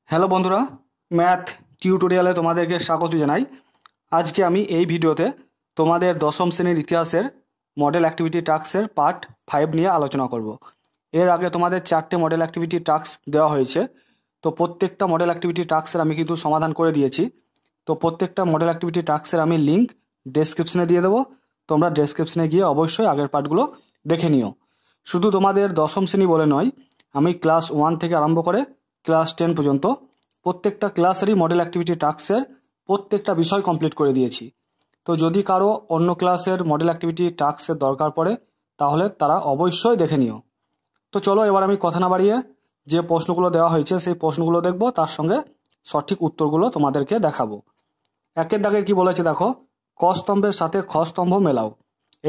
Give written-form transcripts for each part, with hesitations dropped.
Hello বন্ধুরা, math টিউটোরিয়ালে তোমাদেরকে স্বাগত জানাই। আজকে আমি এই ভিডিওতে তোমাদের দশম শ্রেণীর ইতিহাসের মডেল অ্যাক্টিভিটি টাস্কের পার্ট 5 নিয়ে আলোচনা করব। এর আগে তোমাদের 4টে মডেল অ্যাক্টিভিটি টাস্ক দেওয়া হয়েছে। তো প্রত্যেকটা মডেল অ্যাক্টিভিটি টাস্কের আমি কিন্তু সমাধান করে দিয়েছি। তো প্রত্যেকটা মডেল অ্যাক্টিভিটি টাস্কের আমি লিঙ্ক ডেসক্রিপশনে দিয়ে দেবো। তোমরা ডেসক্রিপশনে গিয়ে অবশ্যই আগের পার্টগুলো দেখে নিও। শুধু তোমাদের দশম শ্রেণী বলে নয়, আমি ক্লাস 1 থেকে আরম্ভ করে ক্লাস 10 পর্যন্ত প্রত্যেকটা ক্লাসেরই মডেল অ্যাক্টিভিটি টাস্কের প্রত্যেকটা বিষয় কমপ্লিট করে দিয়েছি। তো যদি কারো অন্য ক্লাসের মডেল অ্যাক্টিভিটি টাস্কের দরকার পড়ে তাহলে তারা অবশ্যই দেখে নিও। তো চলো এবার আমি কথা না বাড়িয়ে যে প্রশ্নগুলো দেওয়া হয়েছে সেই প্রশ্নগুলো দেখব, তার সঙ্গে সঠিক উত্তরগুলো তোমাদেরকে দেখাবো। একের দাগের কি বলেছে দেখো, ক স্তম্ভের সাথে খ স্তম্ভ মেলাও।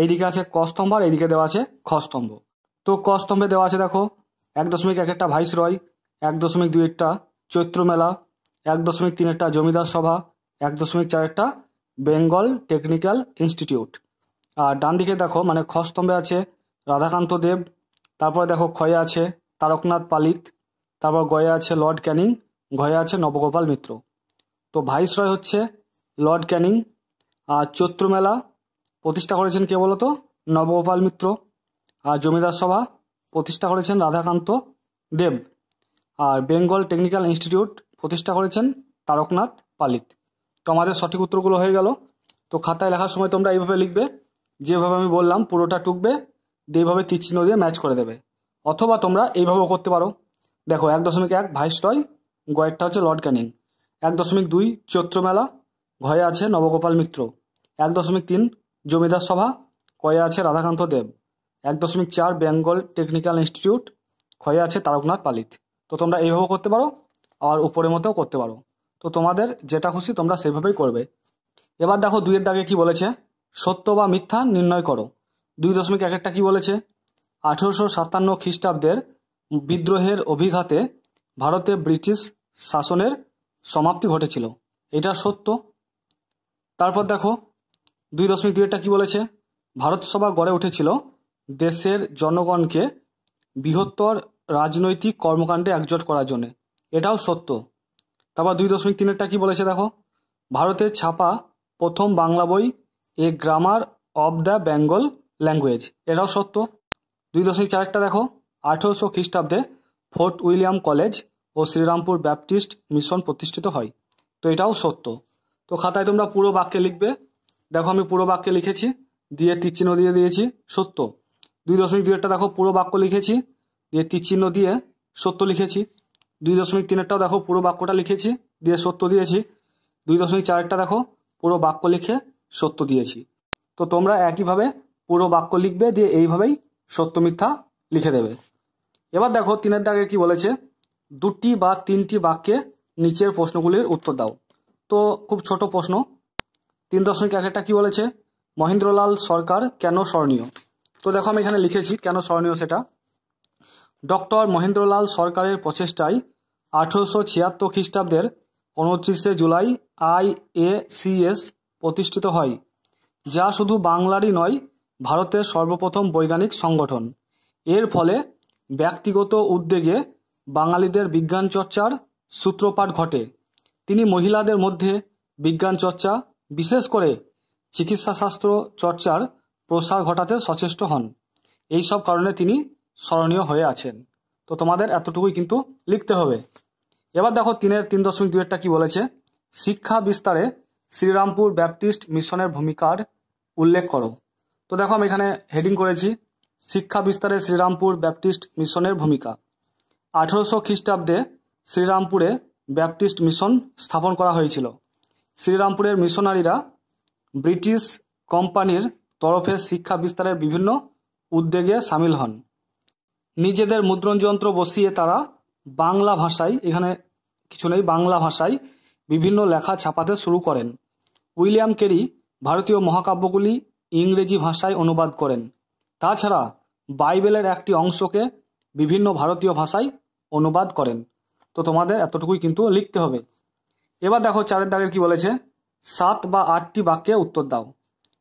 এইদিকে আছে ক স্তম্ভ আর এইদিকে দেওয়া আছে খ স্তম্ভ। তো ক স্তম্ভে দেওয়া আছে দেখো 1.1 ভাইসরয়, 1.2 চৈত্র মেলা, 1.3 জমিদার সভা, 1.4 বেঙ্গল টেকনিক্যাল ইনস্টিটিউট। আর ডান দিকে দেখো মানে খ স্তম্ভে আছে রাধাকান্ত দেব, তারপরে দেখো ক্ষয়ে আছে তারকনাথ পালিত, তারপর গয়ে আছে লর্ড ক্যানিং, ঘয়ে আছে নবগোপাল মিত্র। তো ভাইসরয় হচ্ছে লর্ড ক্যানিং, আর চৈত্র মেলা প্রতিষ্ঠা করেছেন কে বলতো, নবগোপাল মিত্র। আর জমিদার সভা প্রতিষ্ঠা করেছেন রাধাকান্ত দেব। আর বেঙ্গল টেকনিক্যাল ইনস্টিটিউট প্রতিষ্ঠা করেছেন তারকনাথ পালিত। তো আমাদের সঠিক উত্তরগুলো হয়ে গেল। তো খাতায় লেখার সময় তোমরা এইভাবে লিখবে, যেভাবে আমি বললাম পুরোটা টুকবে, এইভাবে তীরচিহ্ন দিয়ে ম্যাচ করে দেবে। অথবা তোমরা এইভাবেও করতে পারো। দেখো 1.1 ভাইসরয়, গয়েরটা হচ্ছে লর্ড ক্যানিং, 1.2 চৈত্র মেলা, ঘয়ে আছে নবগোপাল মিত্র, 1.3 জমিদার সভা, কয়ে আছে রাধাকান্ত দেব, 1.4 বেঙ্গল টেকনিক্যাল ইনস্টিটিউট, ক্ষয়ে আছে তারকনাথ পালিত। তো তোমরা এইভাবেও করতে পারো আর উপরের মতেও করতে পারো। তো তোমাদের যেটা খুশি তোমরা সেভাবেই করবে। এবার দেখো 2 এর দাগে কি বলেছে, সত্য বা মিথ্যা নির্ণয় করো। 2.1 কি বলেছে, 1857 খ্রিস্টাব্দের বিদ্রোহের অভিঘাতে ভারতে ব্রিটিশ শাসনের সমাপ্তি ঘটেছিল, এটা সত্য। তারপর দেখো 2.2 কি বলেছে, ভারত সভা গড়ে উঠেছিল দেশের জনগণকে বৃহত্তর রাজনৈতিক কর্মকাণ্ডে একজোট করার জন্য, এটাও সত্য। তারপর 2.3 কি বলেছে দেখো, ভারতের ছাপা প্রথম বাংলা বই a grammar of the Bengal language, এটাও সত্য। 2.4 দেখো, 1800 খ্রিস্টাব্দে ফোর্ট উইলিয়াম কলেজ ও শ্রীরামপুর ব্যাপটিস্ট মিশন প্রতিষ্ঠিত হয়, তো এটাও সত্য। তো খাতায় তোমরা পুরো বাক্যে লিখবে। দেখো আমি পুরো বাক্যে লিখেছি, দিয়ে তীরচিহ্ন দিয়ে দিয়েছি সত্য। 2.2 দেখো পুরো বাক্য লিখেছি, দিয়ে তীরচিহ্ন দিয়ে সত্য লিখেছি। 2.3 দেখো পুরো বাক্যটা লিখেছি, দিয়ে সত্য দিয়েছি। 2.4 দেখো পুরো বাক্য লিখে সত্য দিয়েছি। তো তোমরা একইভাবে পুরো বাক্য লিখবে, দিয়ে এইভাবেই সত্য মিথ্যা লিখে দেবে। এবার দেখো 3 দাগে কি বলেছে, 2টি বা 3টি বাক্যে নিচের প্রশ্নগুলির উত্তর দাও। তো খুব ছোট প্রশ্ন। 3.1 কি বলেছে, মহেন্দ্রলাল সরকার কেন স্মরণীয়। তো দেখো আমি এখানে লিখেছি কেন স্মরণীয় সেটা। ডক্টর মহেন্দ্রলাল সরকারের প্রচেষ্টায় 1876 খ্রিস্টাব্দের 29 জুলাই IACS প্রতিষ্ঠিত হয়, যা শুধু বাংলারই নয় ভারতের সর্বপ্রথম বৈজ্ঞানিক সংগঠন। এর ফলে ব্যক্তিগত উদ্যোগে বাঙালিদের বিজ্ঞান চর্চার সূত্রপাত ঘটে। তিনি মহিলাদের মধ্যে বিজ্ঞান চর্চা, বিশেষ করে চিকিৎসাশাস্ত্র চর্চার প্রসার ঘটাতে সচেষ্ট হন। এই সব কারণে তিনি স্মরণীয় হয়ে আছেন। তো তোমাদের এতটুকুই কিন্তু লিখতে হবে। এবার দেখো 3.2 কি বলেছে, শিক্ষা বিস্তারে শ্রীরামপুর ব্যাপটিস্ট মিশনের ভূমিকার উল্লেখ করো। তো দেখো আমি এখানে হেডিং করেছি শিক্ষা বিস্তারে শ্রীরামপুর ব্যাপটিস্ট মিশনের ভূমিকা। 1800 খ্রিস্টাব্দে শ্রীরামপুরে ব্যাপটিস্ট মিশন স্থাপন করা হয়েছিল। শ্রীরামপুরের মিশনারিরা ব্রিটিশ কোম্পানির তরফে শিক্ষা বিস্তারের বিভিন্ন উদ্যোগে সামিল হন। নিজেদের মুদ্রণযন্ত্র বসিয়ে তারা বাংলা ভাষায়, এখানে কিছু নেই, বাংলা ভাষায় বিভিন্ন লেখা ছাপাতে শুরু করেন। উইলিয়াম কেরি ভারতীয় মহাকাব্যগুলি ইংরেজি ভাষায় অনুবাদ করেন। তাছাড়া বাইবেলের একটি অংশকে বিভিন্ন ভারতীয় ভাষায় অনুবাদ করেন। তো তোমাদের এতটুকুই কিন্তু লিখতে হবে। এবার দেখো 4 দাগের কি বলেছে, 7 বা 8টি বাক্যে উত্তর দাও।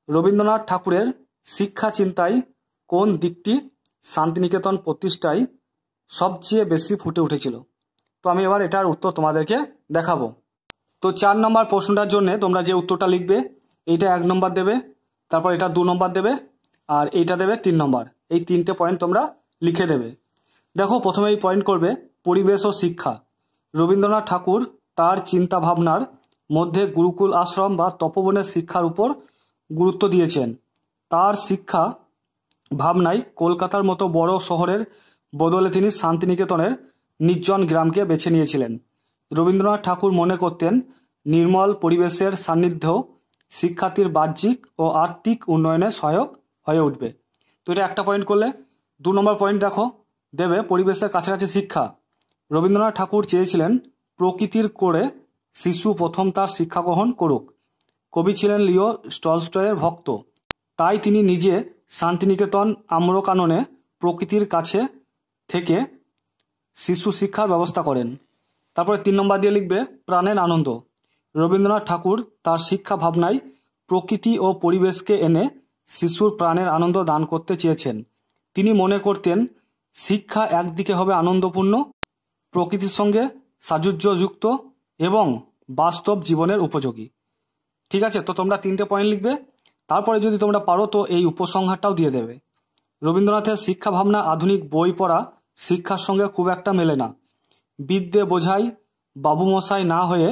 রবীন্দ্রনাথ ঠাকুরের শিক্ষা চিন্তায় কোন দিকটি শান্তিনিকেতন প্রতিষ্ঠায় সবচেয়ে বেশি ফুটে উঠেছিল। তো আমি এবার এটার উত্তর তোমাদেরকে দেখাবো। তো 4 নম্বর প্রশ্নটার জন্য তোমরা যে উত্তরটা লিখবে, এইটা 1 নম্বর দেবে, তারপর এটা 2 নম্বর দেবে, আর এইটা দেবে 3 নম্বর। এই 3টে পয়েন্ট তোমরা লিখে দেবে। দেখো, প্রথমে এই পয়েন্ট করবে পরিবেশ ও শিক্ষা। রবীন্দ্রনাথ ঠাকুর তার চিন্তা ভাবনার মধ্যে গুরুকুল আশ্রম বা তপবনের শিক্ষার উপর গুরুত্ব দিয়েছেন। তার শিক্ষা ভাবনায় কলকাতার মতো বড় শহরের বদলে তিনি শান্তিনিকেতনের নির্জন গ্রামকে বেছে নিয়েছিলেন। রবীন্দ্রনাথ ঠাকুর মনে করতেন নির্মল পরিবেশের সান্নিধ্য শিক্ষার্থীর বাহ্যিক ও আর্থিক উন্নয়নে সহায়ক হয়ে উঠবে। তো এটা একটা পয়েন্ট করলে। 2 নম্বর পয়েন্ট দেখো, দেবে পরিবেশের কাছাকাছি শিক্ষা। রবীন্দ্রনাথ ঠাকুর চেয়েছিলেন প্রকৃতির করে শিশু প্রথম তার শিক্ষা গ্রহণ করুক। কবি ছিলেন লিও টলস্টয়ের ভক্ত, তাই তিনি নিজে শান্তিনিকেতন আম্রকাননে প্রকৃতির কাছে থেকে শিশু শিক্ষার ব্যবস্থা করেন। তারপরে 3 নম্বর দিয়ে লিখবে প্রাণের আনন্দ। রবীন্দ্রনাথ ঠাকুর তার শিক্ষা ভাবনায় প্রকৃতি ও পরিবেশকে এনে শিশুর প্রাণের আনন্দ দান করতে চেয়েছেন। তিনি মনে করতেন শিক্ষা একদিকে হবে আনন্দপূর্ণ, প্রকৃতির সঙ্গে সাযুজ্যযুক্ত এবং বাস্তব জীবনের উপযোগী। ঠিক আছে, তো তোমরা 3টে পয়েন্ট লিখবে। তারপরে যদি তোমরা পারো তো এই উপসংহারটাও দিয়ে দেবে। রবীন্দ্রনাথের শিক্ষা ভাবনা আধুনিক বই পড়া শিক্ষার সঙ্গে খুব একটা মেলে না। বিদ্যে বোঝাই বাবুমশাই না হয়ে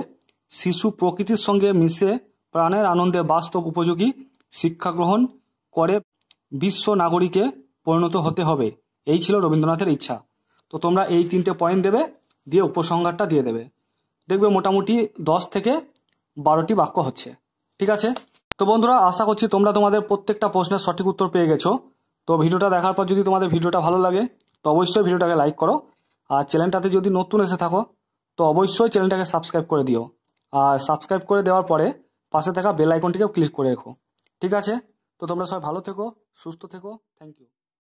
শিশু প্রকৃতির সঙ্গে মিশে প্রাণের আনন্দে বাস্তব উপযোগী শিক্ষা গ্রহণ করে বিশ্ব নাগরিকে পরিণত হতে হবে। এই ছিল রবীন্দ্রনাথের ইচ্ছা। তো তোমরা এই 3টে পয়েন্ট দেবে, দিয়ে উপসংহারটা দিয়ে দেবে। দেখবে মোটামুটি 10 থেকে 12টি বাক্য হচ্ছে। ঠিক আছে, তো বন্ধুরা, আশা করছি তোমরা তোমাদের প্রত্যেকটা প্রশ্নের সঠিক উত্তর পেয়ে গেছো। তো ভিডিওটা দেখার পর যদি তোমাদের ভিডিওটা ভালো লাগে তো অবশ্যই ভিডিওটাকে লাইক করো, আর চ্যানেলটাতে যদি নতুন এসে থাকো তো অবশ্যই চ্যানেলটাকে সাবস্ক্রাইব করে দিও। আর সাবস্ক্রাইব করে দেওয়ার পরে পাশে থাকা বেল আইকনটিকেও ক্লিক করে রেখো। ঠিক আছে, তো তোমরা সবাই ভালো থেকো, সুস্থ থেকো। Thank you.